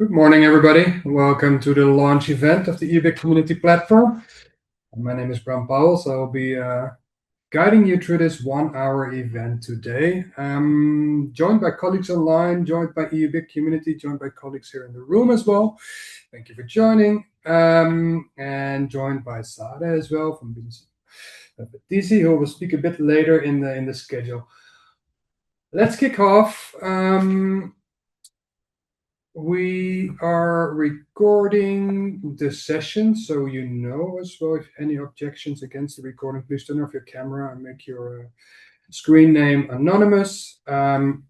Good morning, everybody. Welcome to the launch event of the BIC Community Platform. My name is Bram Powell, so I'll be guiding you through this 1-hour event today. Joined by colleagues online, joined by BIC Community, joined by colleagues here in the room as well. Thank you for joining. And joined by Sada as well from BIC, who will speak a bit later in the schedule. Let's kick off. We are recording the session, so you know as well. If any objections against the recording, please turn off your camera and make your screen name anonymous. For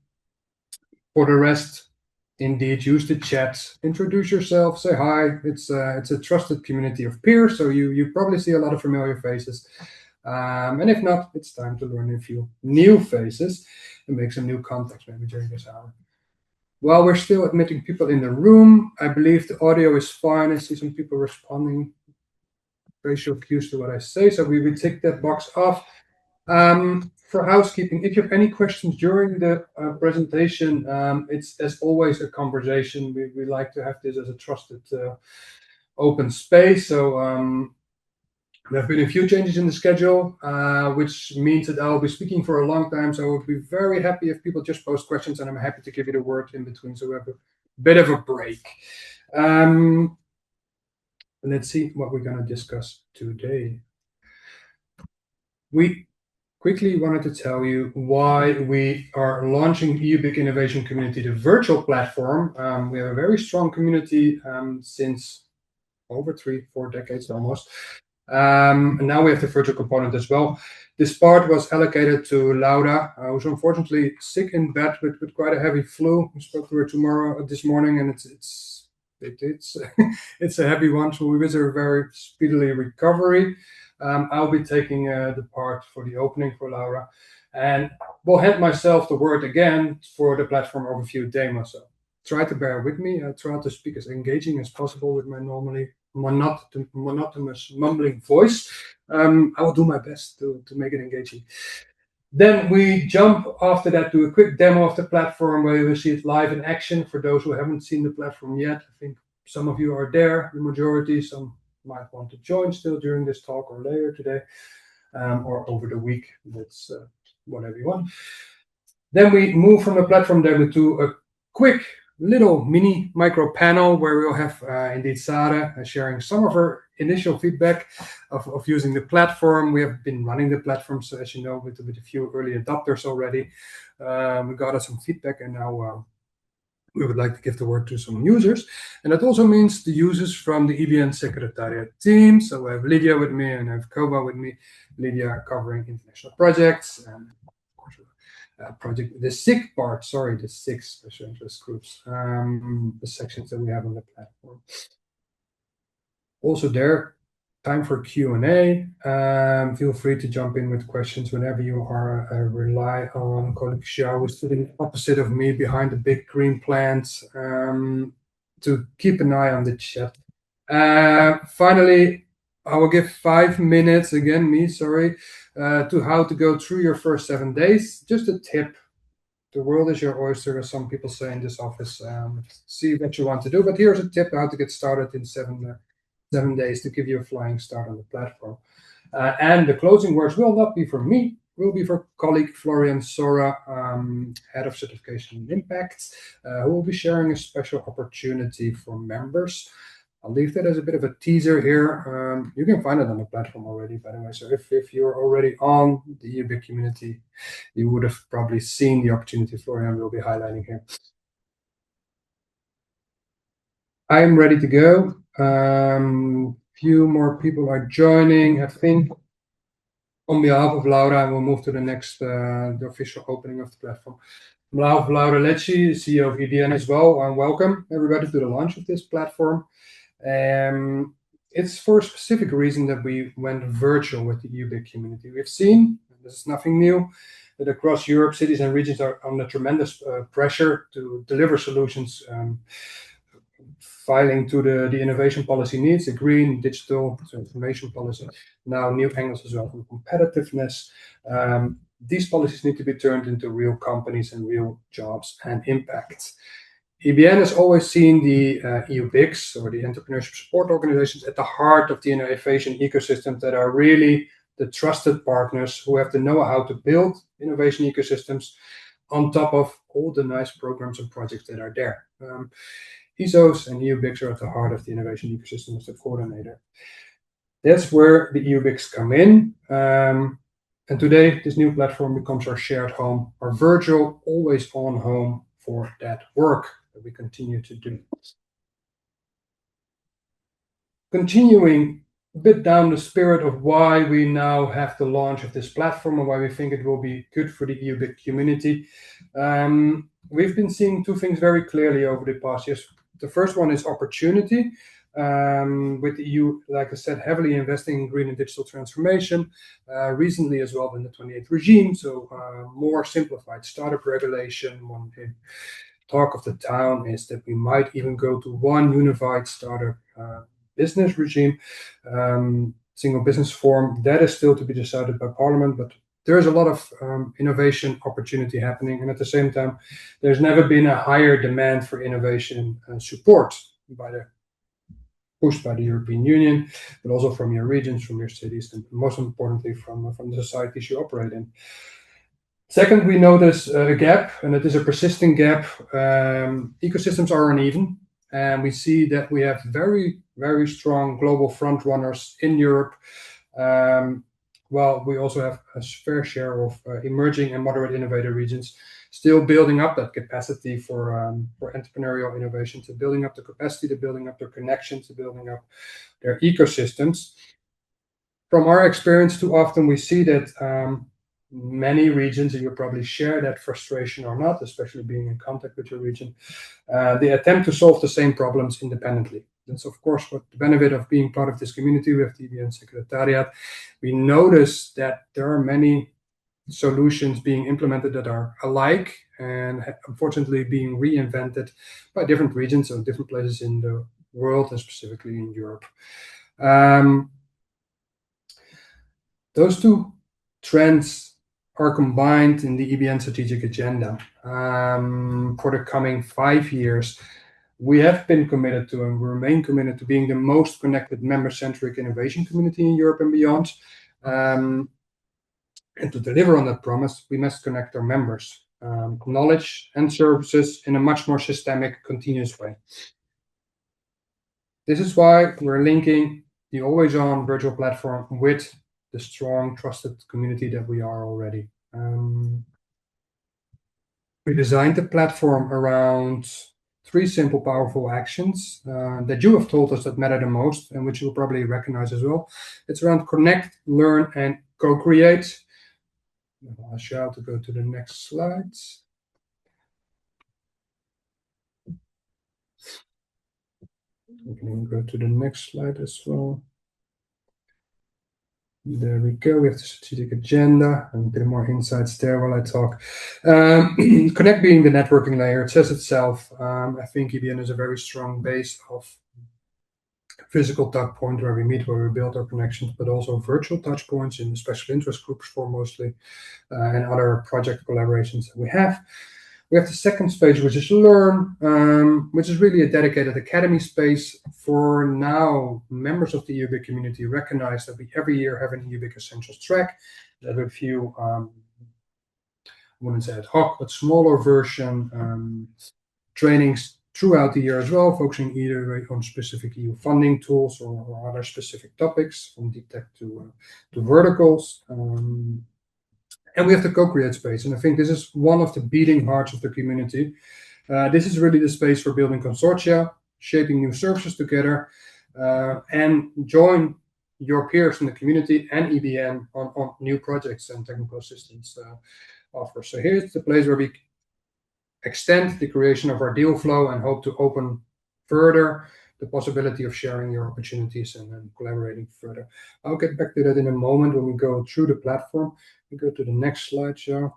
the rest, indeed, use the chat. Introduce yourself. Say hi. It's a trusted community of peers, so you probably see a lot of familiar faces. And if not, it's time to learn a few new faces and make some new contacts maybe during this hour. While we're still admitting people in the room, I believe the audio is fine. I see some people responding, facial cues to what I say, so we will tick that box off. For housekeeping, if you have any questions during the presentation, it's as always a conversation. We like to have this as a trusted open space. So there have been a few changes in the schedule, which means that I'll be speaking for a long time. So I would be very happy if people just post questions, and I'm happy to give you the word in between. So we have a bit of a break. Let's see what we're going to discuss today. We quickly wanted to tell you why we are launching BIC Innovation Community, the virtual platform. We have a very strong community since over 3-4 decades almost. And now we have the virtual component as well. This part was allocated to Laura, who's unfortunately sick in bed with quite a heavy flu. We spoke to her this morning, and it's it's a heavy one. So we wish her a very speedily recovery. I'll be taking the part for the opening for Laura, and will hand myself the word again for the platform overview demo. So try to bear with me. I try to speak as engaging as possible with my normally monotonous mumbling voice. I will do my best to make it engaging. Then we jump after that to a quick demo of the platform where you will see it live in action. For those who haven't seen the platform yet, I think some of you are there, the majority. Some might want to join still during this talk or later today, or over the week. That's whatever you want. Then we move from the platform demo to a quick little mini micro panel where we'll have indeed Sada sharing some of her initial feedback of using the platform. We have been running the platform, so as you know, with a few early adopters already. We got some feedback, and now we would like to give the word to some users. And that also means the users from the EBN Secretariat team. So I have Lydia with me, and I have Koba with me. Lydia covering international projects, and of course the SIG part, the 6 special interest groups, the sections that we have on the platform. Also there, time for Q&A. Feel free to jump in with questions whenever you are. I rely on colleague Xiao, who's sitting opposite of me behind the big green plants, to keep an eye on the chat. Finally, I will give 5 minutes, to how to go through your first 7 days. Just a tip. The world is your oyster, as some people say in this office. See what you want to do. But here's a tip how to get started in 7 days to give you a flying start on the platform. And the closing words will not be for me, will be for colleague Florian Sora, Head of Certification and Impact, who will be sharing a special opportunity for members. I'll leave that as a bit of a teaser here. You can find it on the platform already, by the way. So if you're already on the BIC community, you would have probably seen the opportunity Florian will be highlighting here. I am ready to go. Few more people are joining. I think on behalf of Laura, we'll move to the next, the official opening of the platform. On behalf of Laura Lecci, CEO of EDN as well, and welcome everybody to the launch of this platform. It's for a specific reason that we went virtual with the BIC community. We've seen, this is nothing new, that across Europe, cities and regions are under tremendous pressure to deliver solutions, filing to the innovation policy needs, the green, digital, transformation policy, now new angles as well from competitiveness. These policies need to be turned into real companies and real jobs and impacts. EBN has always seen the EU BICs, or the entrepreneurship support organizations, at the heart of the innovation ecosystem, that are really the trusted partners who have the know-how to build innovation ecosystems on top of all the nice programs and projects that are there. ESOs and EU BICs are at the heart of the innovation ecosystem as the coordinator. That's where the EU BICs come in. And today, this new platform becomes our shared home, our virtual, always-on home for that work that we continue to do. Continuing a bit down the spirit of why we now have the launch of this platform and why we think it will be good for the EU BIC community, we've been seeing two things very clearly over the past years. The first one is opportunity, with the EU, like I said, heavily investing in green and digital transformation, recently as well in the 28th regime, so more simplified startup regulation. One talk of the town is that we might even go to one unified startup business regime, single business form. That is still to be decided by Parliament, but there is a lot of innovation opportunity happening, and at the same time, there's never been a higher demand for innovation support pushed by the European Union, but also from your regions, from your cities, and most importantly, from the societies you operate in. Second, we notice a gap, and it is a persisting gap. Ecosystems are uneven, and we see that we have very, very strong global front runners in Europe. While we also have a fair share of emerging and moderate innovator regions still building up that capacity for entrepreneurial innovation, to building up the capacity, to building up their connections, to building up their ecosystems. From our experience, too often we see that many regions, and you probably share that frustration or not, especially being in contact with your region, they attempt to solve the same problems independently. That's, of course, what the benefit of being part of this community. We have the EBN Secretariat. We notice that there are many solutions being implemented that are alike and unfortunately being reinvented by different regions or different places in the world, and specifically in Europe. Those two trends are combined in the EBN strategic agenda. For the coming 5 years, we have been committed to, and we remain committed to, being the most connected member-centric innovation community in Europe and beyond. And to deliver on that promise, we must connect our members, knowledge and services in a much more systemic, continuous way. This is why we're linking the always-on virtual platform with the strong, trusted community that we are already. We designed the platform around 3 simple, powerful actions that you have told us that matter the most, and which you'll probably recognize as well. It's around connect, learn, and co-create. I'll ask you to go to the next slides. We can go to the next slide as well. There we go. We have the strategic agenda and a bit more insights there while I talk. Connect being the networking layer, it says itself. I think EBN is a very strong base of physical touch point where we meet, where we build our connections, but also virtual touch points in special interest groups foremost, and other project collaborations that we have. We have the second space, which is Learn, which is really a dedicated academy space. For now, members of the EU BIC community recognize that we every year have an EU BIC Essentials track. There are a few, I wouldn't say ad hoc, but smaller version trainings throughout the year as well, focusing either on specific EU funding tools or other specific topics, from deep tech to verticals. And we have the co-create space, and I think this is one of the beating hearts of the community. This is really the space for building consortia, shaping new services together, and join your peers in the community and EBN on new projects and technical assistance offers. So here's the place where we extend the creation of our deal flow and hope to open further the possibility of sharing your opportunities and collaborating further. I'll get back to that in a moment when we go through the platform. We go to the next slide, Joe.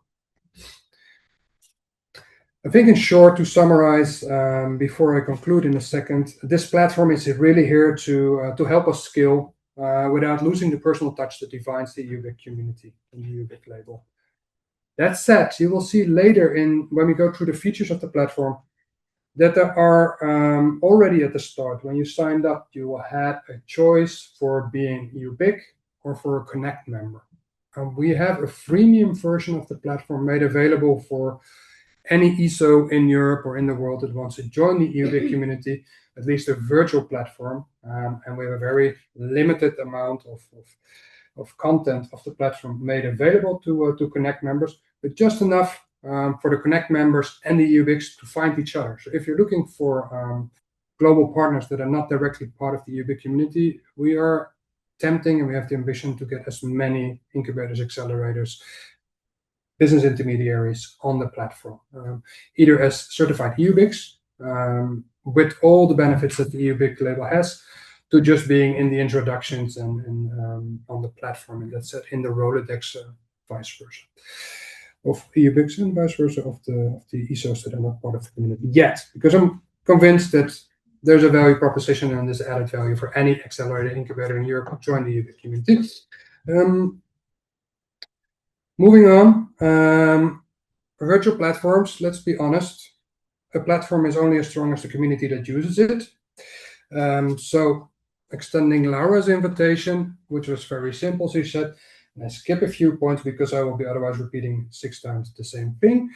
I think in short, to summarize, before I conclude in a second, this platform is really here to help us scale without losing the personal touch that defines the EU BIC community and the EU BIC label. That said, you will see later when we go through the features of the platform, that there are already at the start, when you signed up, you will have a choice for being UBIC or for a Connect member. We have a freemium version of the platform made available for any ESO in Europe or in the world that wants to join the UBIC community, at least a virtual platform. And we have a very limited amount of content of the platform made available to Connect members, but just enough for the Connect members and the UBICs to find each other. So if you're looking for global partners that are not directly part of the UBIC community, we are tempting and we have the ambition to get as many incubators, accelerators, business intermediaries on the platform, either as certified UBICs with all the benefits that the UBIC label has, to just being in the introductions and on the platform, and that's in the Rolodex, vice versa, of UBICs and vice versa of the ESOs that are not part of the community yet, because I'm convinced that there's a value proposition and there's added value for any accelerator incubator in Europe to join the UBIC community. Moving on, virtual platforms, let's be honest, a platform is only as strong as the community that uses it. So extending Laura's invitation, which was very simple, she said, and I skip a few points because I will be otherwise repeating 6 times the same thing.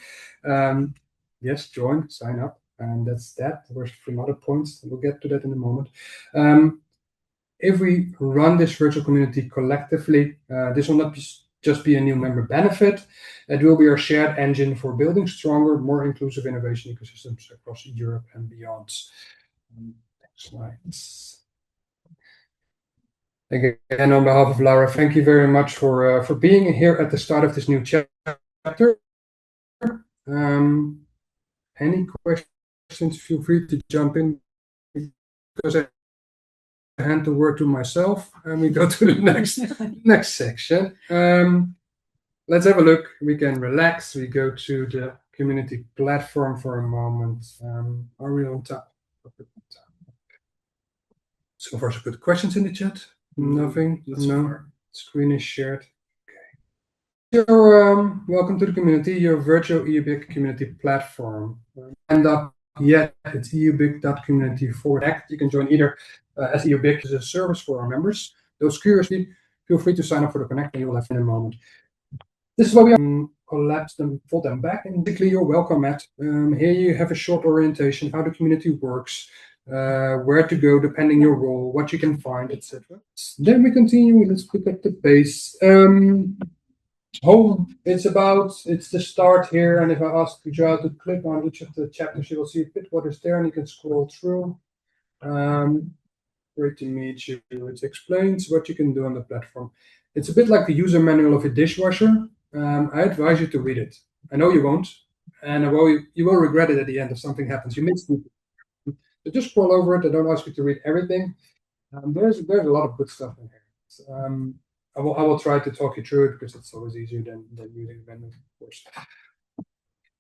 Yes, join, sign up, and that's that. There were some other points, we'll get to that in a moment. If we run this virtual community collectively, this will not just be a new member benefit. It will be our shared engine for building stronger, more inclusive innovation ecosystems across Europe and beyond. Next slides. Again, on behalf of Laura, thank you very much for being here at the start of this new chapter. Any questions, feel free to jump in, because I hand the word to myself and we go to the next section. Let's have a look. We can relax. We go to the community platform for a moment. Are we on top? So far, so good. Questions in the chat? Nothing? No. Screen is shared. Okay. So, welcome to the community, your virtual EUBIC community platform. And up yet, it's eubic.community/connect. You can join either as EUBIC as a service for our members. Those curious, feel free to sign up for the Connect, and you will have in a moment. This is why we collapse them, fold them back, and basically you're welcome at. Here you have a short orientation, how the community works, where to go depending your role, what you can find, etc. Then we continue. Let's pick up the pace. Home, it's the start here, and if I ask you to click on each of the chapters, you will see a bit what is there, and you can scroll through. Great to meet you. It explains what you can do on the platform. It's a bit like the user manual of a dishwasher. I advise you to read it. I know you won't, and you will regret it at the end if something happens. You missed it. So just scroll over it. I don't ask you to read everything. There's a lot of good stuff in here. I will try to talk you through it because it's always easier than using the menu, of course.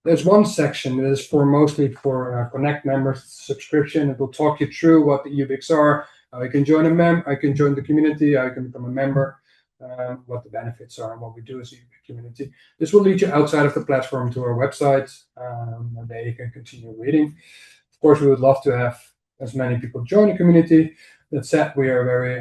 There's one section that is mostly for Connect members subscription. It will talk you through what the UBICs are, how you can join I can join the community, how you can become a member, what the benefits are, and what we do as a UBIC community. This will lead you outside of the platform to our website, and there you can continue reading. Of course, we would love to have as many people join the community. That said, we are a very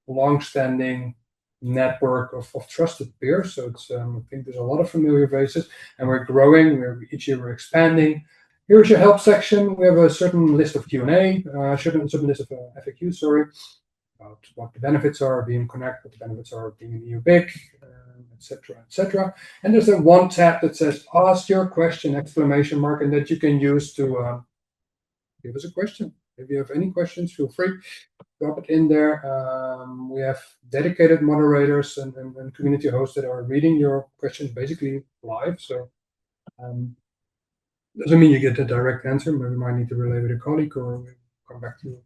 long-standing network of trusted peers. So it's I think there's a lot of familiar faces, and we're growing. Each year we're expanding. Here's your help section. We have a certain list of Q&A, certain list of FAQs, sorry, about what the benefits are of being Connect, what the benefits are of being an EUBIC, etc., etc. And there's a one tab that says "Ask your question!" exclamation mark, and that you can use to give us a question. If you have any questions, feel free. Drop it in there. We have dedicated moderators and community hosts that are reading your questions basically live. So doesn't mean you get a direct answer. Maybe you might need to relay with a colleague, or we'll come back to you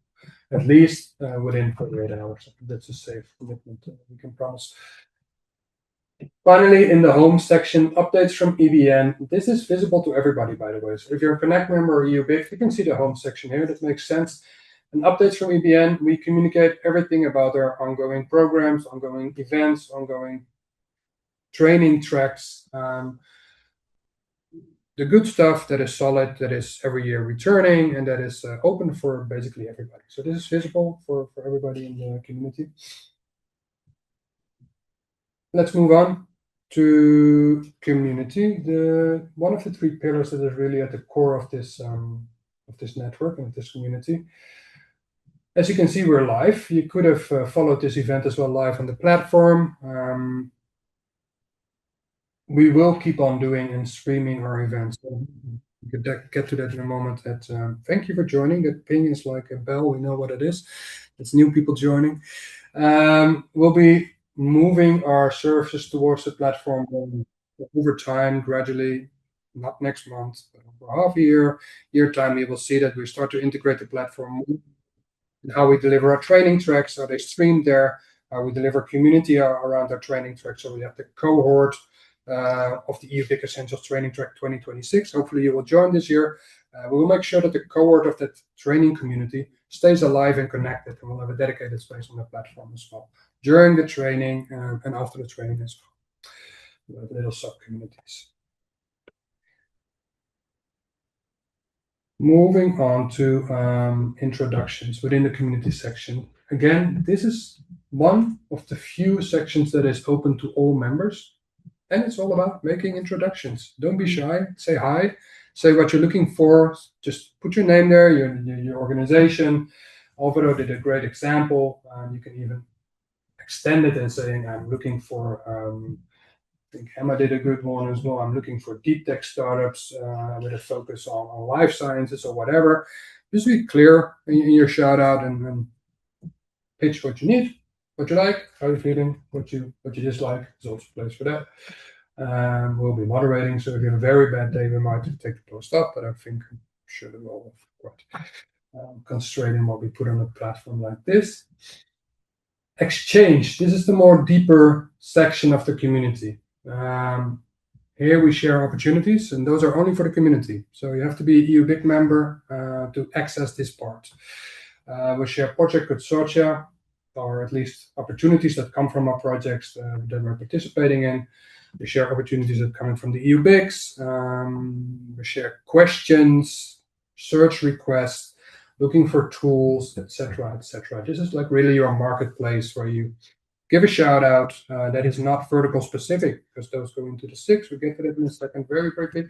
at least within 48 hours. That's a safe commitment we can promise. Finally, in the home section, updates from EBN. This is visible to everybody, by the way. So if you're a Connect member or EUBIC, you can see the home section here. That makes sense. And updates from EBN, we communicate everything about our ongoing programs, ongoing events, ongoing training tracks. The the good stuff that is solid, that is every year returning, and that is open for basically everybody. So this is visible for everybody in the community. Let's move on to community. One of the three pillars that is really at the core of this network and of this community. As you can see, we're live. You could have followed this event as well live on the platform. We will keep on doing and streaming our events. We could get to that in a moment. Thank you for joining. That ping is like a bell. We know what it is. It's new people joining. We'll be moving our services towards the platform over time, gradually, not next month, but over half a year time. You will see that we start to integrate the platform and how we deliver our training tracks, how they stream there, how we deliver community around our training tracks. So we have the cohort of the EUBIC Essentials Training Track 2026. Hopefully you will join this year. We will make sure that the cohort of that training community stays alive and connected, and we'll have a dedicated space on the platform as well during the training and after the training as well. We'll have little sub-communities. Moving on to introductions within the community section. Again, this is one of the few sections that is open to all members. And it's all about making introductions. Don't be shy. Say hi. Say what you're looking for. Just put your name there, your organization. Alvaro did a great example. You can even extend it and saying, I'm looking for, I think Emma did a good one as well. I'm looking for deep tech startups with a focus on life sciences or whatever. Just be clear in your shout out and pitch what you need, what you like, how you're feeling, what you dislike. There's also a place for that. We'll be moderating, so if you have a very bad day, we might take the post up, but I think I'm sure that we'll quite concentrate in what we put on a platform like this. Exchange. This is the more deeper section of the community. Here we share opportunities, and those are only for the community. So you have to be a EUBIC member to access this part. We share project consortia, or at least opportunities that come from our projects that we're participating in. We share opportunities that come in from the EUBICs. We share questions, search requests, looking for tools, etc., etc. This is like really your marketplace where you give a shout out that is not vertical specific, because those go into the six. We'll get to that in a second very quickly.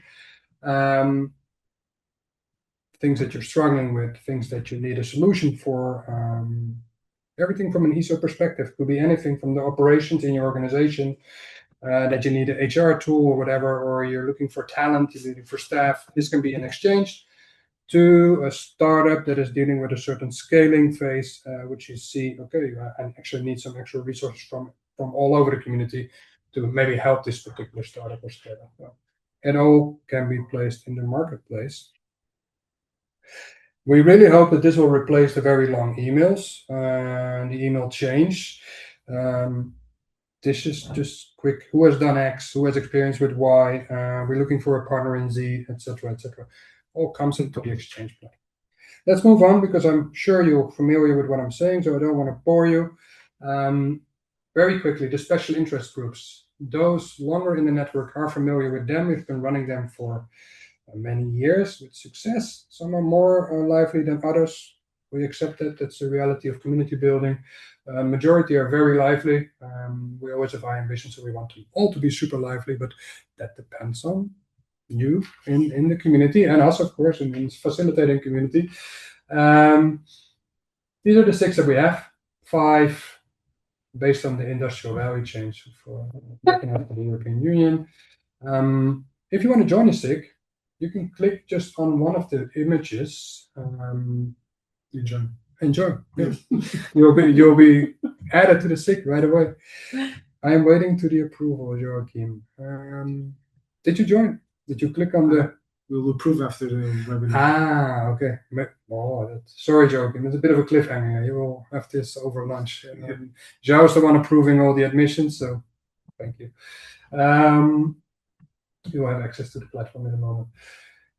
Things that you're struggling with, things that you need a solution for. Everything from an ESO perspective. Could be anything from the operations in your organization, that you need an HR tool or whatever, or you're looking for talent, you're looking for staff. This can be an exchange to a startup that is dealing with a certain scaling phase, which you see, okay, I actually need some extra resources from all over the community to maybe help this particular startup or scale up. It all can be placed in the marketplace. We really hope that this will replace the very long emails, the email change. This is just quick. Who has done X? Who has experience with Y? We're looking for a partner in Z, etc., etc. All comes into the exchange plan. Let's move on, because I'm sure you're familiar with what I'm saying, so I don't want to bore you. Very quickly, the special interest groups. Those longer in the network are familiar with them. We've been running them for many years with success. Some are more lively than others. We accept that. That's the reality of community building. Majority are very lively. We always have high ambitions, so we want them all to be super lively, but that depends on you in the community, and us, of course, in facilitating community. These are the six that we have. 5 based on the industrial value chain for the European Union. If you want to join a SIG, you can click just on one of the images. Enjoy. Yeah. You'll be added to the SIG right away. I am waiting to the approval, Joachim. Did you join? Did you click on the? We'll approve after the webinar. Okay. Sorry, Joachim. It's a bit of a cliffhanger. You will have this over lunch. Joe is the one approving all the admissions, so thank you. You will have access to the platform in a moment.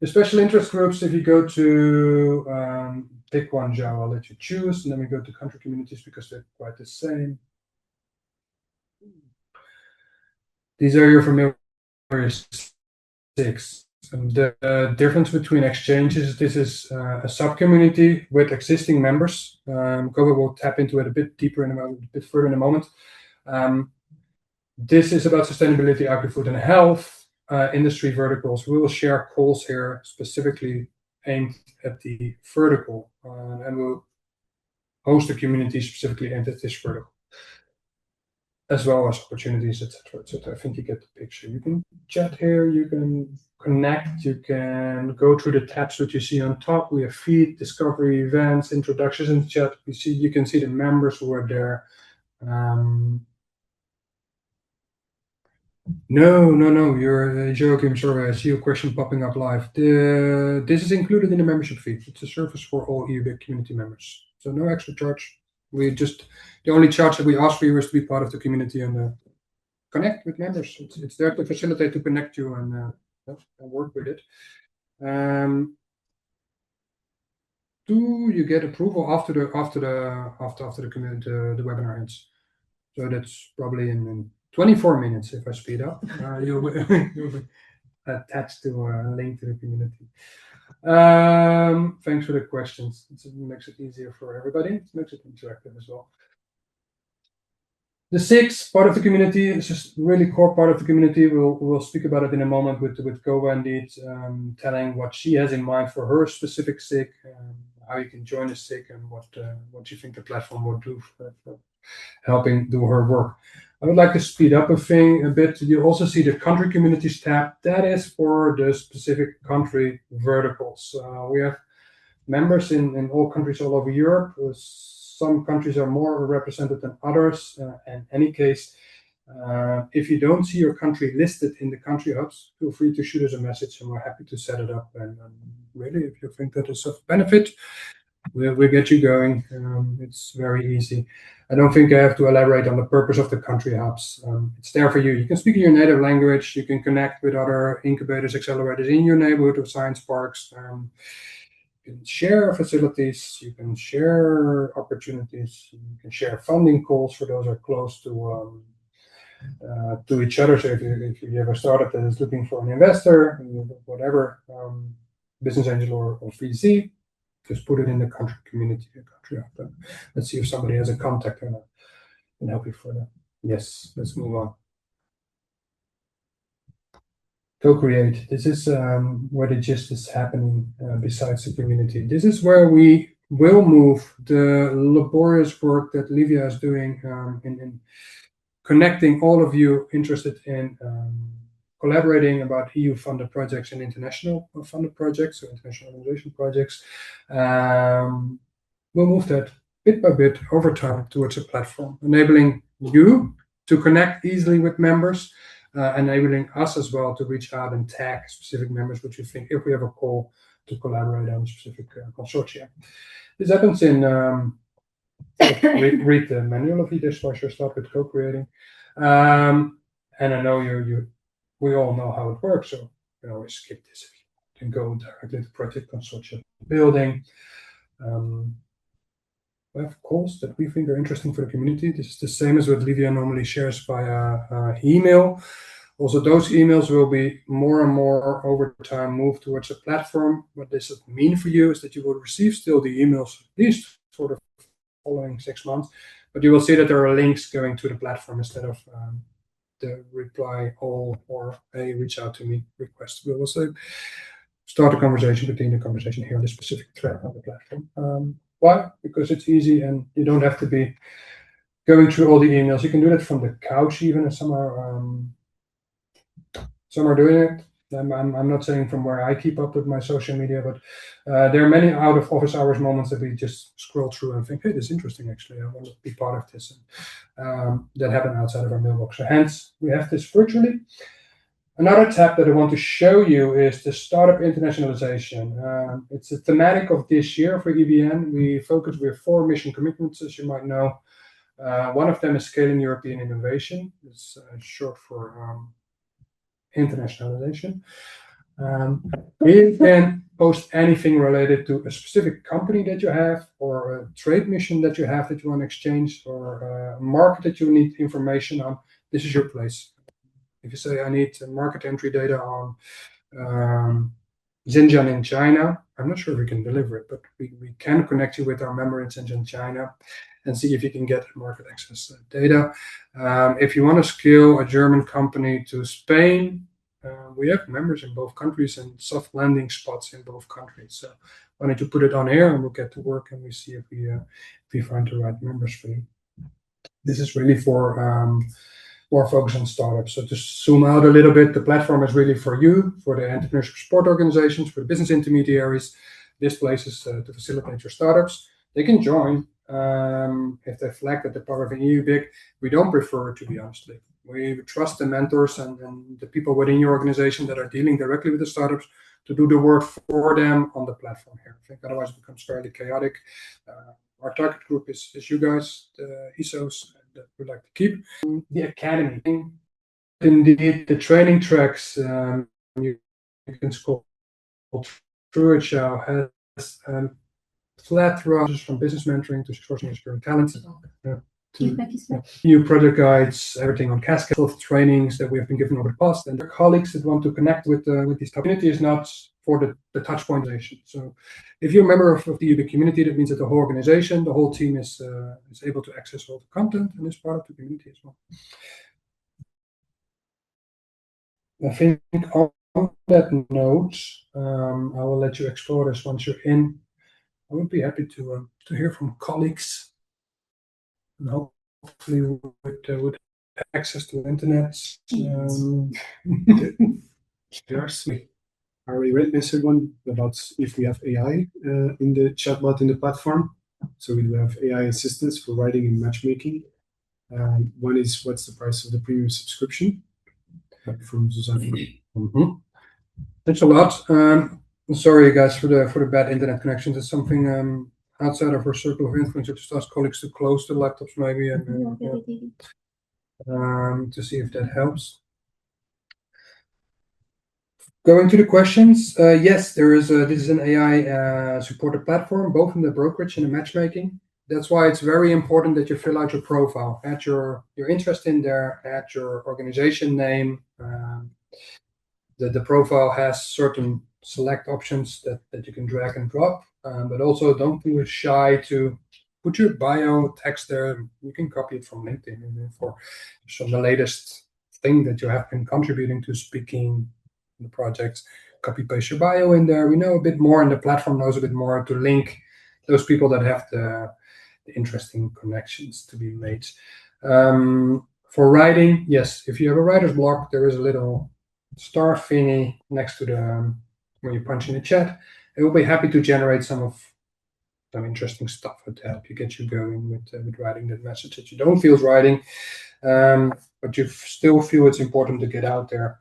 The special interest groups, if you go to pick one, Joe, I'll let you choose, and then we go to country communities because they're quite the same. These are your familiar 6. The difference between exchanges, this is a sub-community with existing members. Kobe will tap into it a bit deeper a bit further in a moment. This is about sustainability, agri-food, and health industry verticals. We will share calls here specifically aimed at the vertical, and we'll host a community specifically aimed at this vertical, as well as opportunities, etc., etc. I think you get the picture. You can chat here, you can connect, you can go through the tabs that you see on top. We have feed, discovery, events, introductions in the chat. You can see the members who are there. No, you're joking. Sorry, I see your question popping up live. This is included in the membership fee. It's a service for all EUBIC community members. So no extra charge. The only charge that we ask for you is to be part of the community and connect with members. It's there to facilitate, to connect you and work with it. Do you get approval after the community the webinar ends? So that's probably in 24 minutes if I speed up. You'll be attached to a link to the community. Thanks for the questions. It makes it easier for everybody. It makes it interactive as well. The sixth part of the community is just really core part of the community. We'll speak about it in a moment with Koba indeed, telling what she has in mind for her specific SIG, how you can join a SIG, and what you think the platform will do for helping do her work. I would like to speed up a bit. You also see the country communities tab. That is for the specific country verticals. We have members in all countries all over Europe. Some countries are more represented than others. In any case, if you don't see your country listed in the country hubs, feel free to shoot us a message and we're happy to set it up. And really, if you think that is of benefit, we'll get you going. It's very easy. I don't think I have to elaborate on the purpose of the country hubs. It's there for you. You can speak in your native language. You can connect with other incubators, accelerators in your neighborhood or science parks. You can share facilities. You can share opportunities. You can share funding calls for those who are close to each other. So if you have a startup that is looking for an investor, whatever, business angel or VC, just put it in the country community, country hub. Let's see if somebody has a contact and can help you further. Yes, let's move on. Co-create. This is where the gist is happening besides the community. This is where we will move the laborious work that Livia is doing in connecting all of you interested in collaborating about EU-funded projects and international funded projects, so international organization projects. We'll move that bit by bit over time towards a platform, enabling you to connect easily with members, enabling us as well to reach out and tag specific members, which we think if we have a call to collaborate on a specific consortia. This happens in, read the manual of each, so I should start with co-creating. And I know we all know how it works, so you can always skip this if you can go directly to project consortia building. We have calls that we think are interesting for the community. This is the same as what Livia normally shares via email. Also, those emails will be more and more over time moved towards a platform. What this would mean for you is that you will receive still the emails at least for the following 6 months, but you will see that there are links going to the platform instead of the reply all or a reach out to me request. We will also start a conversation, continue the conversation here on this specific thread on the platform. Why? Because it's easy and you don't have to be going through all the emails. You can do that from the couch even, and some are doing it. I'm not saying from where I keep up with my social media, but there are many out of office hours moments that we just scroll through and think, hey, this is interesting actually. I want to be part of this. And, that happen outside of our mailbox. So hence, we have this virtually. Another tab that I want to show you is the startup internationalization. It's a thematic of this year for EBN. We have 4 mission commitments, as you might know. One of them is scaling European innovation. It's short for internationalization. You can post anything related to a specific company that you have, or a trade mission that you have that you want to exchange, or a market that you need information on. This is your place. If you say, I need market entry data on Xinjiang in China. I'm not sure if we can deliver it, but we can connect you with our member in Xinjiang, China, and see if you can get market access data. If you want to scale a German company to Spain, we have members in both countries and soft landing spots in both countries. So why don't you put it on here and we'll get to work and we see if we find the right members for you. This is really for more focus on startups. So to zoom out a little bit, the platform is really for you, for the entrepreneurship support organizations, for the business intermediaries. This place is to facilitate your startups. They can join if they flag that they're part of an EUBIC. We don't prefer it, to be honest. We trust the mentors and the people within your organization that are dealing directly with the startups to do the work for them on the platform here. I think otherwise it becomes fairly chaotic. Our target group is you guys, the ESOs that we like to keep. The academy, indeed, the training tracks you can scroll through it. Has flat runs from business mentoring to sourcing and securing talent. New project guides, everything on cascade of trainings that we have been given over the past, and their colleagues that want to connect with this community is not for the touch point organization. So if you're a member of the EUBIC community, that means that the whole organization, the whole team is able to access all the content and is part of the community as well. I think on that note, I will let you explore this once you're in. I would be happy to hear from colleagues, and hopefully with access to the internet. There's I already read answered one about if we have AI in the chatbot in the platform. So we do have AI assistants for writing and matchmaking. One is what's the price of the premium subscription from Susanne. Thanks a lot. Sorry guys for the bad internet connections. It's something outside of our circle of influence. I just ask colleagues to close the laptops maybe and to see if that helps. Going to the questions, yes, there is. This is an AI supported platform, both in the brokerage and the matchmaking. That's why it's very important that you fill out your profile, add your interest in there, add your organization name. The profile has certain select options that you can drag and drop, but also don't be shy to put your bio text there. You can copy it from LinkedIn for the latest thing that you have been contributing to speaking the projects. Copy paste your bio in there. We know a bit more, and the platform knows a bit more to link those people that have the interesting connections to be made. For writing, yes, if you have a writer's block, there is a little star thingy next to the when you punch in the chat. It will be happy to generate some interesting stuff to help you get you going with writing that message that you don't feel is writing, but you still feel it's important to get out there.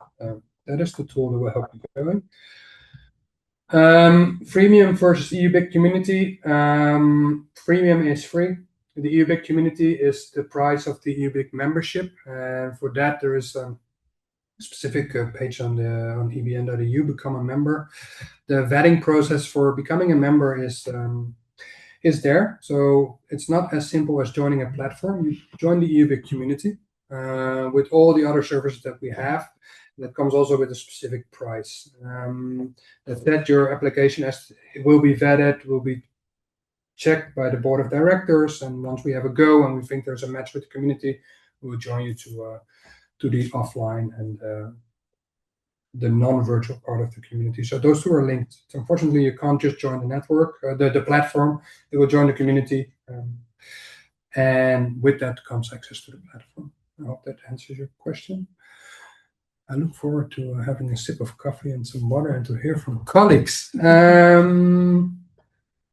That is the tool that will help you going. Freemium versus EUBIC community. Freemium is free. The EUBIC community is the price of the EUBIC membership, and for that there is a specific page on ebn.eu, become a member. The vetting process for becoming a member is there. So it's not as simple as joining a platform. You join the EUBIC community with all the other services that we have. That comes also with a specific price. That your application it will be vetted, will be checked by the board of directors, and once we have a go and we think there's a match with the community, we will join you to the offline and the non-virtual part of the community. So those two are linked. So unfortunately, you can't just join the network, the platform. You will join the community, and with that comes access to the platform. I hope that answers your question. I look forward to having a sip of coffee and some water and to hear from colleagues.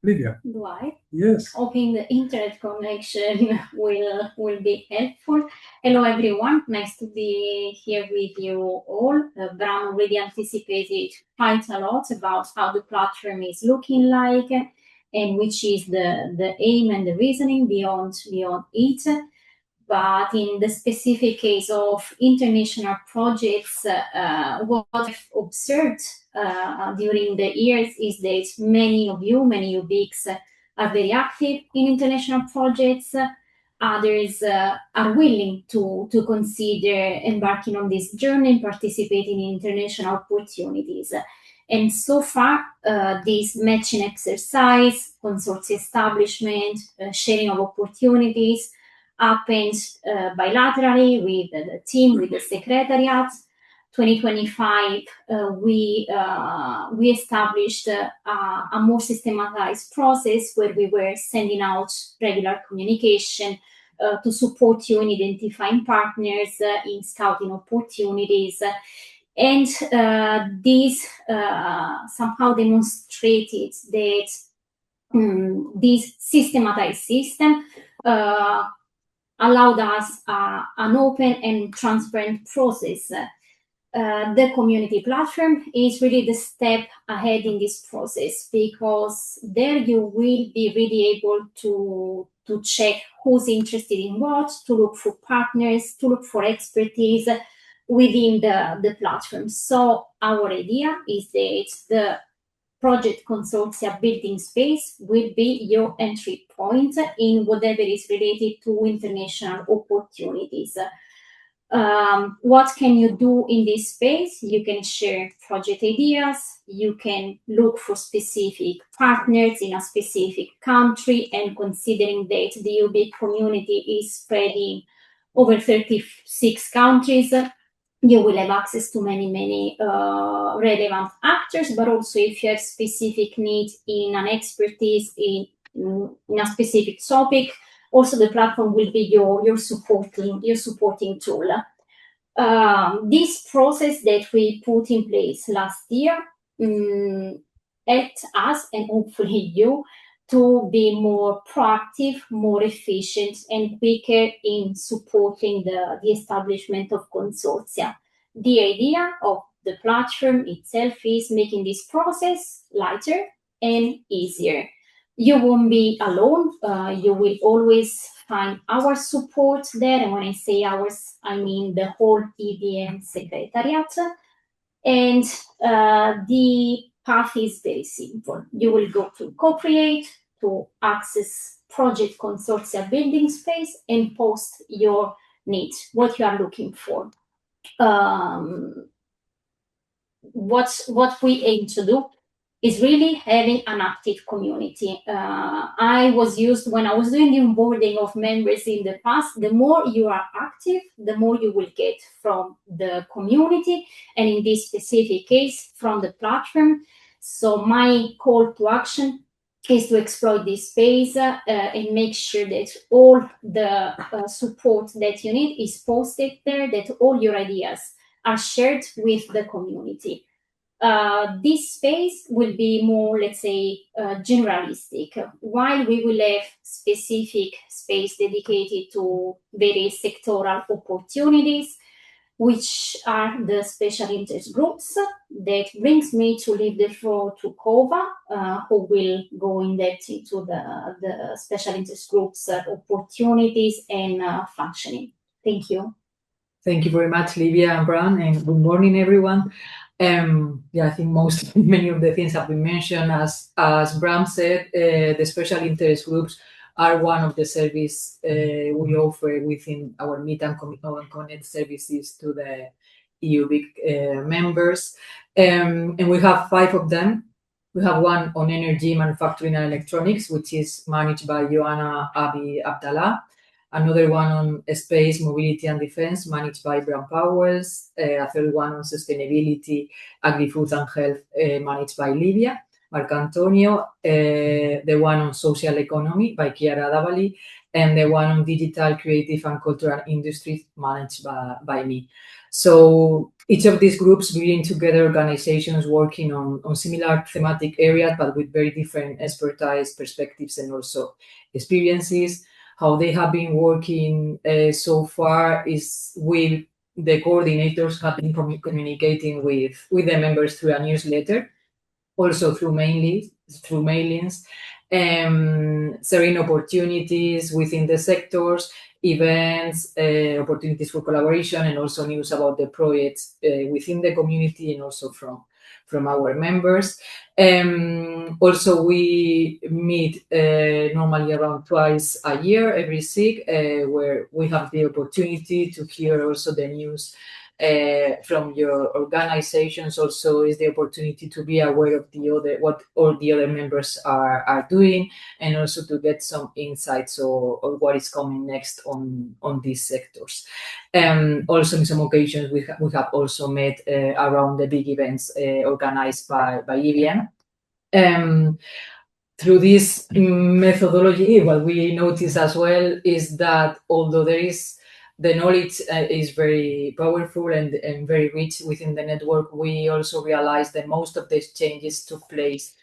Lydia. Do I? Yes. Hoping the internet connection will be helpful. Hello everyone, nice to be here with you all. Bram already anticipated quite a lot about how the platform is looking like and which is the aim and the reasoning beyond it. But in the specific case of international projects, what I've observed during the years is that many EUBICs are very active in international projects. others are willing to consider embarking on this journey and participating in international opportunities. And so far, this matching exercise, consortium establishment, sharing of opportunities happens bilaterally with the team, with the secretariat. 2025, we established a more systematized process where we were sending out regular communication to support you in identifying partners, in scouting opportunities. And this somehow demonstrated that this systematized system allowed us an open and transparent process. The community platform is really the step ahead in this process, because there you will be really able to check who's interested in what, to look for partners, to look for expertise within the platform. So our idea is that the project consortia building space will be your entry point in whatever is related to international opportunities. What can you do in this space? You can share project ideas, you can look for specific partners in a specific country, and considering that the BIC community is spreading over 36 countries, you will have access to many relevant actors, but also if you have specific needs in an expertise in a specific topic, also the platform will be your supporting tool. This process that we put in place last year helped us, and hopefully you, to be more proactive, more efficient, and quicker in supporting the establishment of consortia. The idea of the platform itself is making this process lighter and easier. You won't be alone. You will always find our support there. And when I say ours, I mean the whole EDM secretariat. And the path is very simple. You will go to co-create, to access project consortia building space, and post your needs, what you are looking for. What we aim to do is really having an active community. I was used when I was doing the onboarding of members in the past. The more you are active, the more you will get from the community, and in this specific case, from the platform. So my call to action is to exploit this space and make sure that all the support that you need is posted there, that all your ideas are shared with the community. This space will be more, let's say, generalistic, while we will have specific space dedicated to various sectoral opportunities, which are the special interest groups. That brings me to leave the floor to Kova, who will go in depth into the special interest groups opportunities and functioning. Thank you. Thank you very much, Livia and Bram, and good morning, everyone. I think many of the things have been mentioned. As Bram said, the special interest groups are one of the services we offer within our Meet and Connect services to the EUBIC members. And we have 5 of them. We have one on energy, manufacturing, and electronics, which is managed by Joanna Abi Abdallah. Another one on space, mobility, and defense, managed by Bram Powers. A third one on sustainability, agri-food, and health, managed by Livia Marcantonio. The one on social economy by Chiara Davali. And the one on digital, creative, and cultural industries, managed by me. So each of these groups bring together organizations working on similar thematic areas, but with very different expertise, perspectives, and also experiences. How they have been working so far is with the coordinators have been communicating with the members through a newsletter, also through mailings, sharing opportunities within the sectors, events, opportunities for collaboration, and also news about the projects within the community and also from from our members. Also, we meet normally around twice a year, every SIG, where we have the opportunity to hear also the news from your organizations. Also is the opportunity to be aware of what all the other members are doing, and also to get some insights or what is coming next on these sectors. Also in some occasions we have also met around the big events organized by EBN. Through this methodology, what we notice as well is that although the knowledge is very powerful and very rich within the network, we also realize that most of these changes took place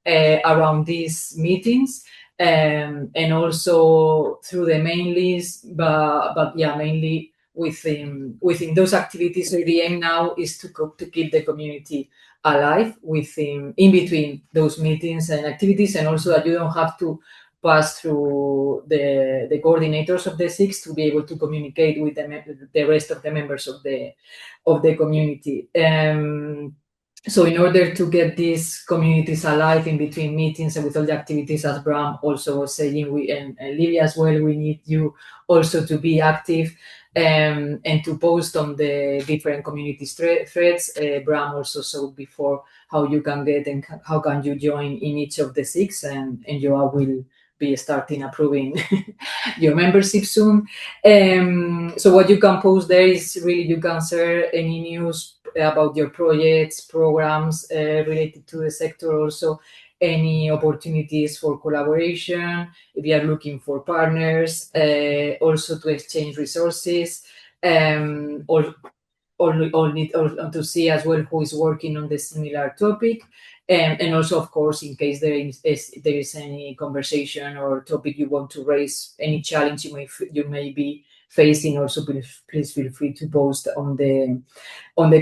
around these meetings, and also through the main list, but yeah, mainly within those activities. So the aim now is to keep the community alive in between those meetings and activities, and also that you don't have to pass through the coordinators of the SIGs to be able to communicate with the rest of the members of the community. So in order to get these communities alive in between meetings and with all the activities, as Bram also was saying, and Livia as well, we need you also to be active and to post on the different community threads. Bram also showed before how you can get and how can you join in each of the SIGs, and Joao will be starting approving your membership soon. So what you can post there is really you can share any news about your projects, programs related to the sector, also any opportunities for collaboration, if you are looking for partners, also to exchange resources, or to see as well who is working on the similar topic. And also, of course, in case there is any conversation or topic you want to raise, any challenge you may be facing, also please feel free to post on the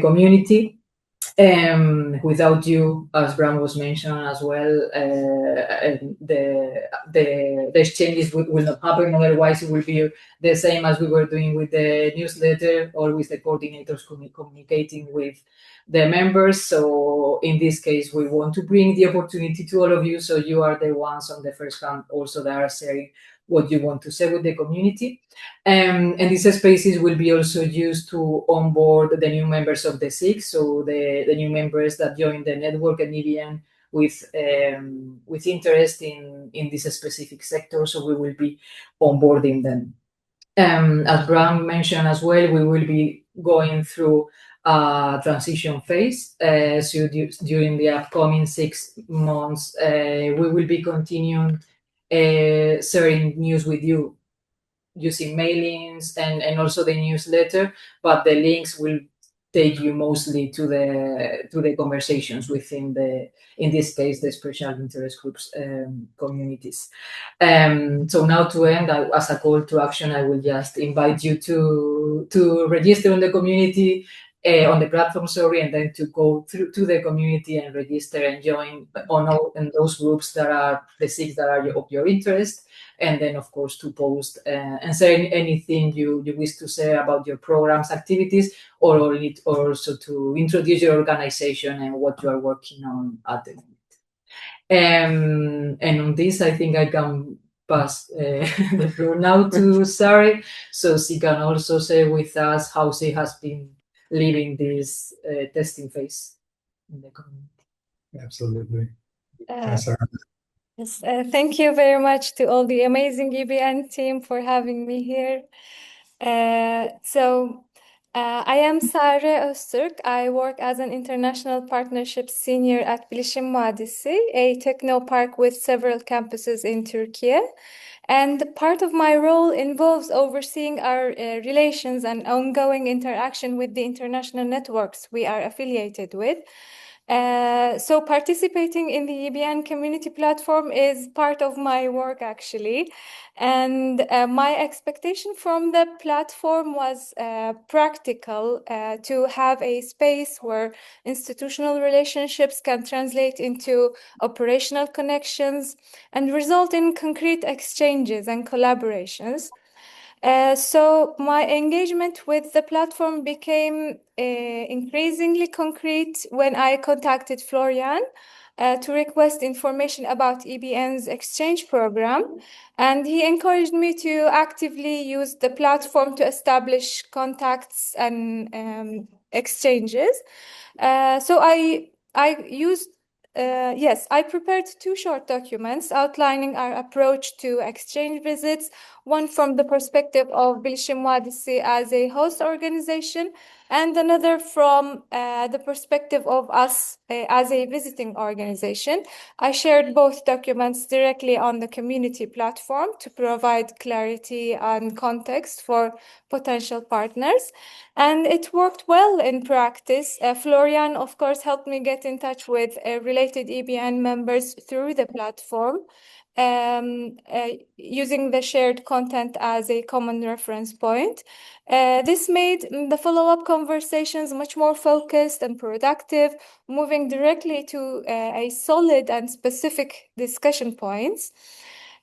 community. Without you, as Bram was mentioned as well, the exchanges will not happen. Otherwise, it will be the same as we were doing with the newsletter or with the coordinators communicating with the members. So in this case, we want to bring the opportunity to all of you, so you are the ones on the first hand also that are sharing what you want to say with the community. And these spaces will be also used to onboard the new members of the SIG, so the new members that join the network and EBN with interest in this specific sector. So we will be onboarding them. As Bram mentioned as well, we will be going through a transition phase. So during the upcoming 6 months, we will be continuing sharing news with you using mailings and also the newsletter, but the links will take you mostly to the conversations within in this case, the special interest groups communities. So now to end, as a call to action, I will just invite you to register on the community, on the platform, and then to go through to the community and register and join in those groups that are the 6 that are of your interest. And then, of course, to post and say anything you wish to say about your programs, activities, or also to introduce your organization and what you are working on at the moment. And on this, I think I can pass the floor now to Sari, so she can also share with us how she has been living this testing phase in the community. Absolutely. Yes, thank you very much to all the amazing EBN team for having me here. I am Sare Öztürk. I work as an international partnerships senior at Bilişim Vadisi, a technopark with several campuses in Turkey. And part of my role involves overseeing our relations and ongoing interaction with the international networks we are affiliated with. So participating in the EBN community platform is part of my work, actually. And my expectation from the platform was practical, to have a space where institutional relationships can translate into operational connections and result in concrete exchanges and collaborations. So my engagement with the platform became increasingly concrete when I contacted Florian to request information about EBN's exchange program. And he encouraged me to actively use the platform to establish contacts and exchanges. So I prepared 2 short documents outlining our approach to exchange visits, one from the perspective of Bilişim Vadisi as a host organization, and another from the perspective of us as a visiting organization. I shared both documents directly on the community platform to provide clarity and context for potential partners. And it worked well in practice. Florian, of course, helped me get in touch with related EBN members through the platform, using the shared content as a common reference point. This made the follow-up conversations much more focused and productive, moving directly to a solid and specific discussion points.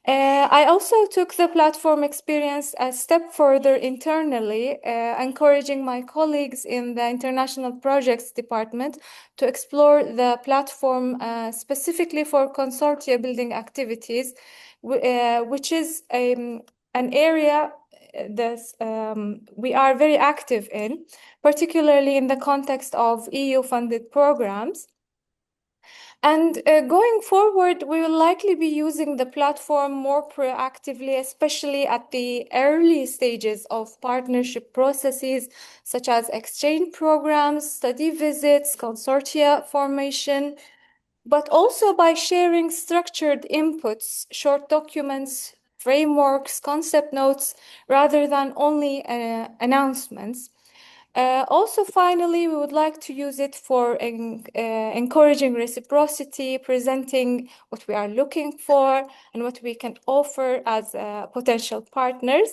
I also took the platform experience a step further internally, encouraging my colleagues in the International Projects Department to explore the platform specifically for consortia building activities, which is an area that we are very active in, particularly in the context of EU-funded programs. And going forward, we will likely be using the platform more proactively, especially at the early stages of partnership processes, such as exchange programs, study visits, consortia formation, but also by sharing structured inputs, short documents, frameworks, concept notes, rather than only announcements. Also, finally, we would like to use it for encouraging reciprocity, presenting what we are looking for and what we can offer as potential partners.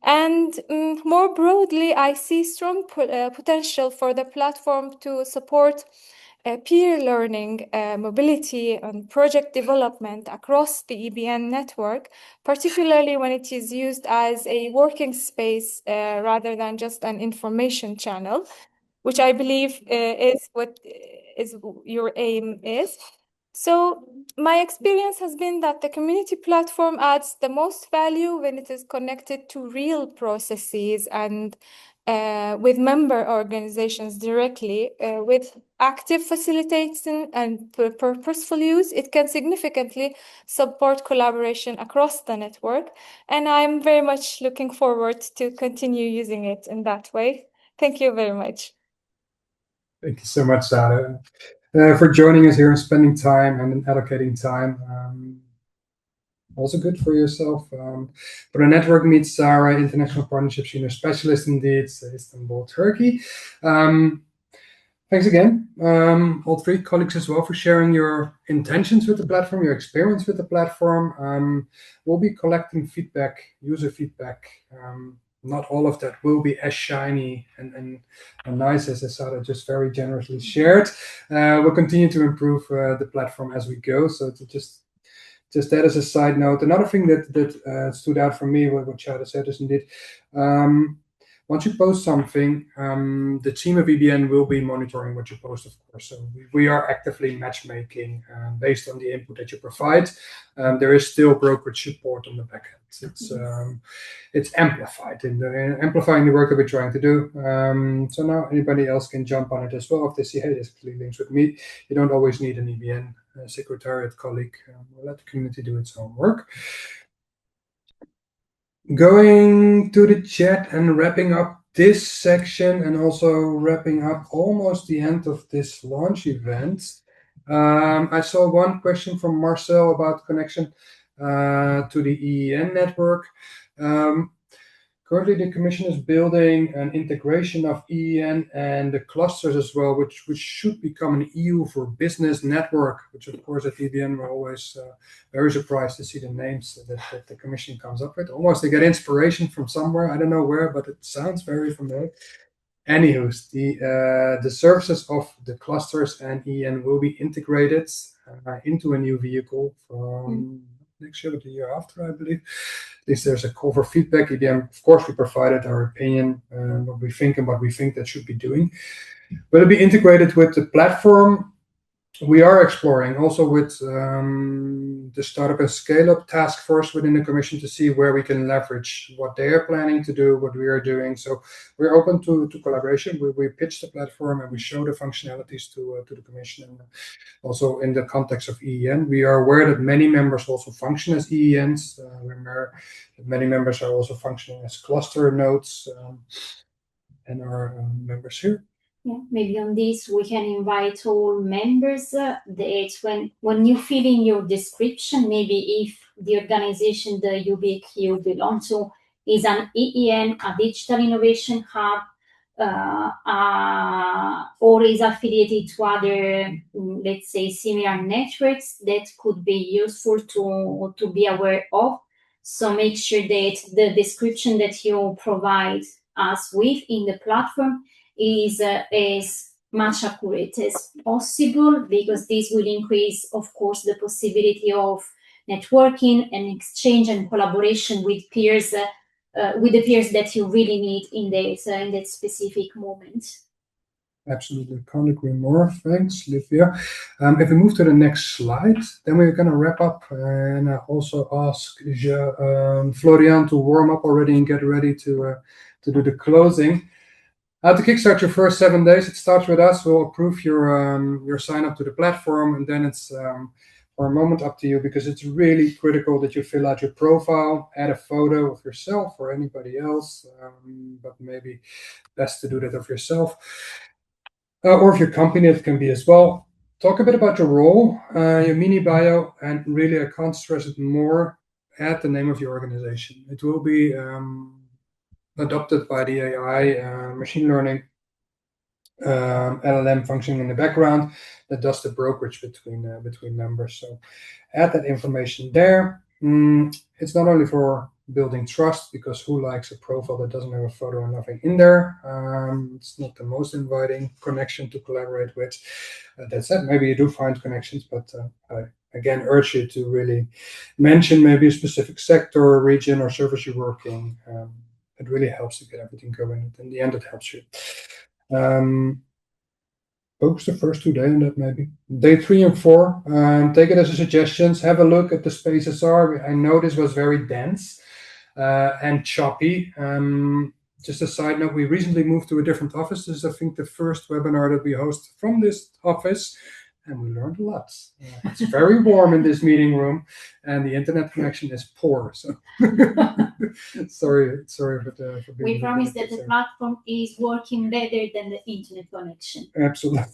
And more broadly, I see strong potential for the platform to support peer learning, mobility, and project development across the EBN network, particularly when it is used as a working space rather than just an information channel, which I believe is what is your aim is. So my experience has been that the community platform adds the most value when it is connected to real processes and with member organizations directly. With active facilitation and purposeful use, it can significantly support collaboration across the network. And I'm very much looking forward to continue using it in that way. Thank you very much. Thank you so much, Sarah, for joining us here and spending time and allocating time. Also good for yourself. For the network, meet Sarah, International Partnership Senior Specialist indeed, Istanbul, Turkey. Thanks again, all 3 colleagues as well, for sharing your intentions with the platform, your experience with the platform. We'll be collecting feedback, user feedback. Not all of that will be as shiny and nice as Sarah just very generously shared. We'll continue to improve the platform as we go. So to just that as a side note. Another thing that stood out for me, what Sarah said is indeed, once you post something, the team of EBN will be monitoring what you post, of course. So we are actively matchmaking based on the input that you provide. There is still brokerage support on the back end. It's amplified in amplifying the work that we're trying to do. So now anybody else can jump on it as well if they see, hey, there's clear links with me. You don't always need an EBN secretariat colleague. We'll let the community do its own work. Going to the chat and wrapping up this section and also wrapping up almost the end of this launch event. I saw one question from Marcel about connection to the EEN network. Currently, the Commission is building an integration of EEN and the clusters as well, which should become an EU for business network, which of course at EBN we're always very surprised to see the names that the Commission comes up with. Almost they get inspiration from somewhere, I don't know where, but it sounds very familiar. Anywho, the services of the clusters and EEN will be integrated into a new vehicle from next year, but the year after, I believe. At least there's a call for feedback. EBM, of course, we provided our opinion, what we think and what we think that should be doing. Will it be integrated with the platform? We are exploring also with the startup and scale-up task force within the commission to see where we can leverage what they are planning to do, what we are doing. So we're open to collaboration. We pitch the platform and we show the functionalities to the commission. And also in the context of EEN, we are aware that many members also function as EENs. Remember that many members are also functioning as cluster nodes and our members here. Yeah, maybe on this we can invite all members that when you fill in your description, maybe if the organization the UBIC you belong to is an EEN, a digital innovation hub, or is affiliated to other, let's say, similar networks, that could be useful to be aware of. So make sure that the description that you provide us with in the platform is as much accurate as possible, because this will increase, of course, the possibility of networking and exchange and collaboration with peers, with the peers that you really need in that specific moment. Absolutely, can't agree more. Thanks, Livia. If we move to the next slide, then we're going to wrap up, and I also ask Florian to warm up already and get ready to do the closing. How to kickstart your first 7 days? It starts with us. We'll approve your sign up to the platform, and then it's for a moment up to you, because it's really critical that you fill out your profile, add a photo of yourself or anybody else, but maybe best to do that of yourself. Or of your company, it can be as well. Talk a bit about your role, your mini bio, and really, I can't stress it more, add the name of your organization. It will be adopted by the AI, machine learning, LLM functioning in the background that does the brokerage between members. So add that information there. It's not only for building trust, because who likes a profile that doesn't have a photo or nothing in there? It's not the most inviting connection to collaborate with. That said, maybe you do find connections, but I again urge you to really mention maybe a specific sector or region or service you're working. It really helps to get everything going. In the end, it helps you. Focus the first 2 days on that, maybe. Day 3 and 4, take it as a suggestions. Have a look at the spaces are. I know this was very dense and choppy. Just a side note, we recently moved to a different office. This is, I think, the first webinar that we host from this office. And we learned a lot. It's very warm in this meeting room, and the internet connection is poor. So sorry for being. We promise that the platform is working better than the internet connection. Absolutely.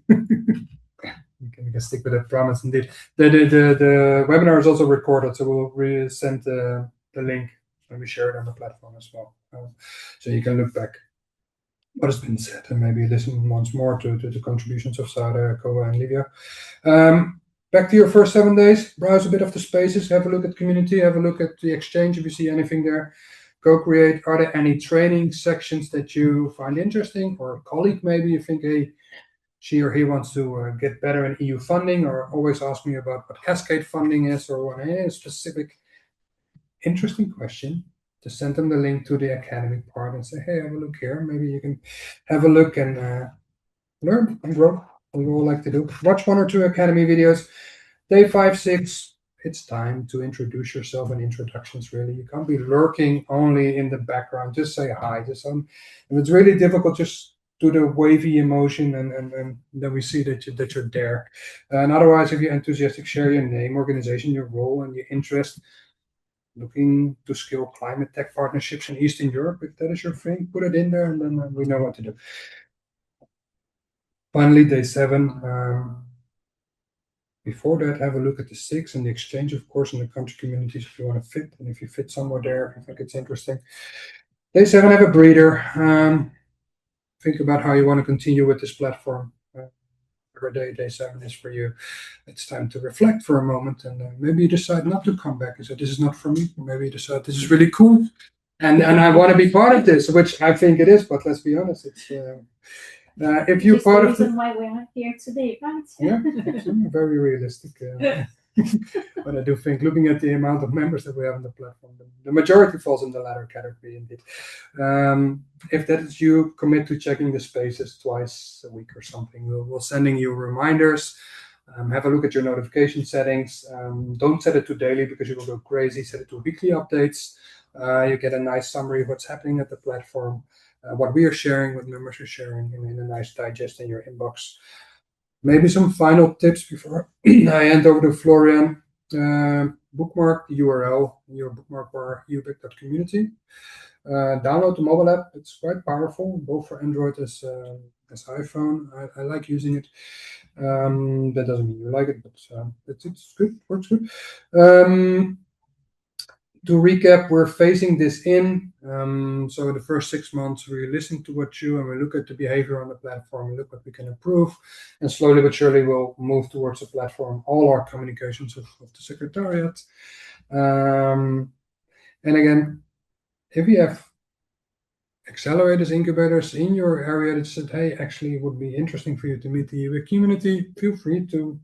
We can stick with that promise. Indeed, the webinar is also recorded, so we'll send the link when we share it on the platform as well, so you can look back what has been said and maybe listen once more to the contributions of Sarah, Koa, and Livia. Back to your first 7 days, browse a bit of the spaces, have a look at community, have a look at the exchange if you see anything there. Co-create, are there any training sections that you find interesting, or a colleague maybe you think, hey, she or he wants to get better in EU funding, or always ask me about what cascade funding is, or a specific interesting question. To send them the link to the academic part and say, hey, have a look here. Maybe you can have a look and learn and grow. We all like to do. Watch 1 or 2 academy videos. Day 5, 6, it's time to introduce yourself and introductions, really. You can't be lurking only in the background. Just say hi. If it's really difficult, just do the wavy emotion, and then we see that you're there. And otherwise, if you're enthusiastic, share your name, organization, your role, and your interest. Looking to scale climate tech partnerships in Eastern Europe, if that is your thing, put it in there, and then we know what to do. Finally, day 7. Before that, have a look at the 6 and the exchange, of course, in the country communities if you want to fit, and if you fit somewhere there, I think it's interesting. Day 7, have a breather. Think about how you want to continue with this platform. Day 7 is for you. It's time to reflect for a moment, and maybe you decide not to come back and say, this is not for me. Or maybe you decide, this is really cool, and I want to be part of this, which I think it is, but let's be honest, it's if you're part of the reason why we're not here today, right? Yeah, very realistic. But I do think, looking at the amount of members that we have on the platform, the majority falls in the latter category indeed. If that is you, commit to checking the spaces twice a week or something. We'll sending you reminders. Have a look at your notification settings. Don't set it to daily because you will go crazy. Set it to weekly updates. You get a nice summary of what's happening at the platform, what we are sharing, what members are sharing, and in a nice digest in your inbox. Maybe some final tips before I hand over to Florian. Bookmark the URL in your bookmark bar, ubic.community. Download the mobile app. It's quite powerful, both for Android as iPhone. I like using it. That doesn't mean you like it, but it's good. Works good. To recap, we're phasing this in. So the first 6 months, we listen to what you and we look at the behavior on the platform, we look what we can improve, and slowly but surely we'll move towards the platform, all our communications of the Secretariat. And again, if you have accelerators, incubators in your area that said, hey, actually it would be interesting for you to meet the UBIC community, feel free to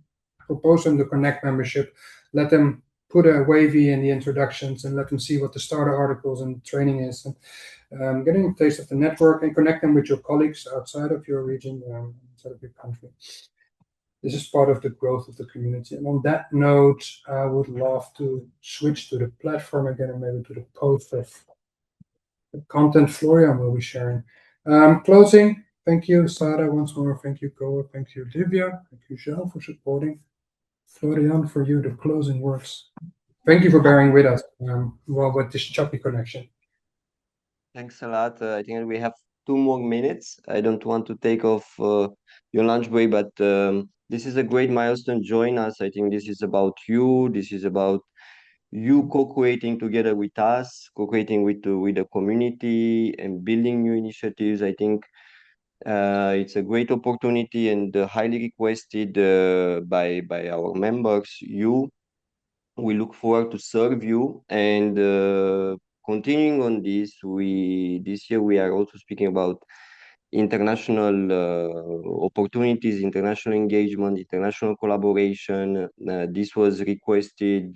propose them the Connect membership. Let them put a wavy in the introductions and let them see what the starter articles and training is, and getting a taste of the network, and connect them with your colleagues outside of your region, outside of your country. This is part of the growth of the community. And on that note, I would love to switch to the platform again and maybe to the post of the content Florian will be sharing. Closing, thank you, Sarah, once more. Thank you, Koa. Thank you, Divya. Thank you, Shell, for supporting. Florian, for you, the closing words. Thank you for bearing with us with this choppy connection. Thanks a lot. I think we have 2 more minutes. I don't want to take off your lunch break, but this is a great milestone. Join us. I think this is about you. This is about you co-creating together with us, co-creating with the community and building new initiatives. I think it's a great opportunity and highly requested by our members. We look forward to serve you, and continuing on this, this year we are also speaking about international opportunities, international engagement, international collaboration. This was requested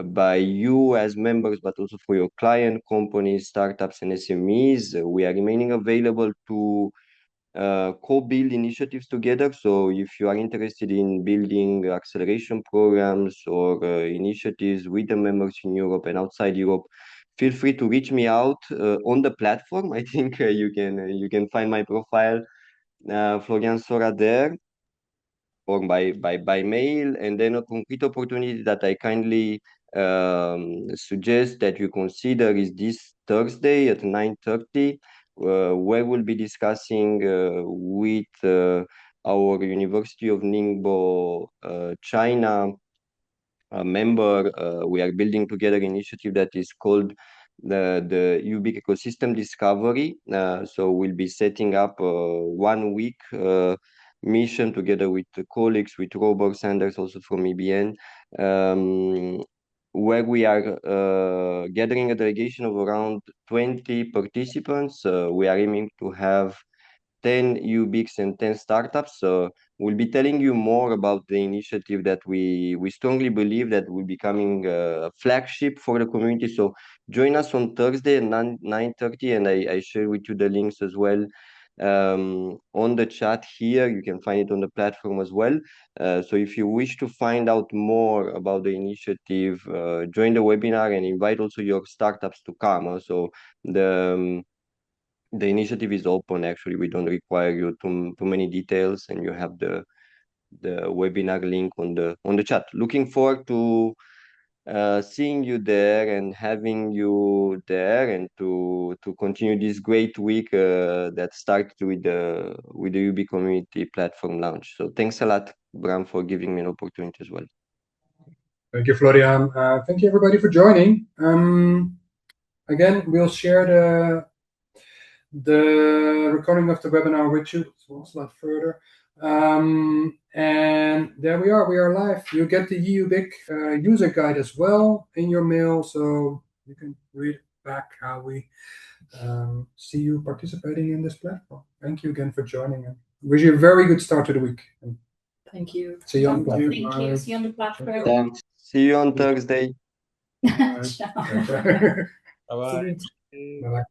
by you as members, but also for your client companies, startups, and SMEs. We are remaining available to co-build initiatives together. So if you are interested in building acceleration programs or initiatives with the members in Europe and outside Europe, feel free to reach me out on the platform. I think you can find my profile, Florian Sora, there, or by mail. And then a concrete opportunity that I kindly suggest that you consider is this Thursday at 9:30, where we'll be discussing with our University of Ningbo China member. We are building together an initiative that is called the UBIC Ecosystem Discovery. So we'll be setting up a 1 week mission together with the colleagues, with Robert Sanders, also from EBN, where we are gathering a delegation of around 20 participants. We are aiming to have 10 UBICs and 10 startups. So we'll be telling you more about the initiative that we strongly believe that will be coming a flagship for the community. So join us on Thursday at 9:30, and I share with you the links as well on the chat here. You can find it on the platform as well. So if you wish to find out more about the initiative, join the webinar and invite also your startups to come. So the initiative is open. Actually, we don't require you too many details, and you have the webinar link on the chat. Looking forward to seeing you there and having you there, and to continue this great week that started with the UB Community Platform launch. So thanks a lot, Bram, for giving me an opportunity as well. Thank you, Florian. Thank you, everybody, for joining. Again, we'll share the recording of the webinar with you. So it's a lot further. And there we are live. You get the UBIC user guide as well in your mail, so you can read back how we see you participating in this platform. Thank you again for joining, and wish you a very good start to the week. Thank you. See you on Thank the you. See you on the platform. Thanks. See you on Thursday. Ciao. platform. See you in Bye-bye.